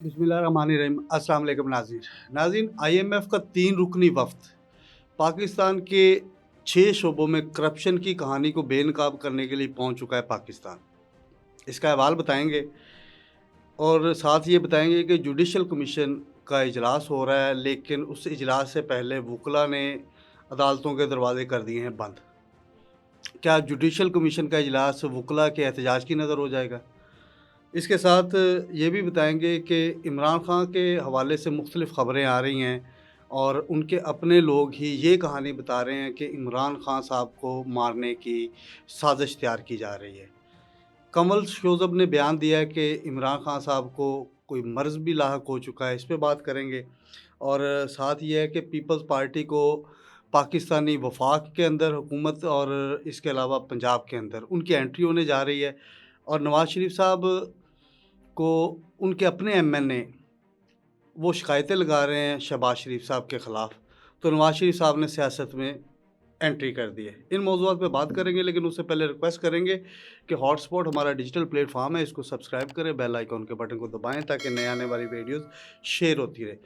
बिस्मिल्लाहिर्रहमानिर्रहीम। अस्सलाम वालेकुम नाज़रीन। IMF का 3 रुकनी वफ़द पाकिस्तान के 6 शोबों में करप्शन की कहानी को बेनकाब करने के लिए पहुंच चुका है पाकिस्तान। इसका अहवाल बताएंगे और साथ ये बताएंगे कि जुडिशल कमीशन का इजलास हो रहा है, लेकिन उस इजलास से पहले वकला ने अदालतों के दरवाजे कर दिए हैं बंद। क्या जुडिशल कमीशन का इजलास वकला के एहतजाज की नज़र हो जाएगा? इसके साथ ये भी बताएंगे कि इमरान खान के हवाले से मुख्तलिफ़ ख़बरें आ रही हैं और उनके अपने लोग ही ये कहानी बता रहे हैं कि इमरान खान साहब को मारने की साजिश तैयार की जा रही है। कमल शोज़ब ने बयान दिया है कि इमरान खान साहब को कोई मर्ज़ भी लाहक हो चुका है, इस पे बात करेंगे। और साथ ये है कि पीपल्स पार्टी को पाकिस्तानी वफाक के अंदर हुकूमत और इसके अलावा पंजाब के अंदर उनकी एंट्री होने जा रही है और नवाज़ शरीफ साहब को उनके अपने एमएनए वो शिकायतें लगा रहे हैं शहबाज शरीफ साहब के ख़िलाफ़, तो नवाज़ शरीफ साहब ने सियासत में एंट्री कर दी है। इन मौज़ूआत पे बात करेंगे, लेकिन उससे पहले रिक्वेस्ट करेंगे कि हॉटस्पॉट हमारा डिजिटल प्लेटफॉर्म है, इसको सब्सक्राइब करें, बेल आइकॉन के बटन को दबाएं ताकि नए आने वाली वीडियोस शेयर होती रहे।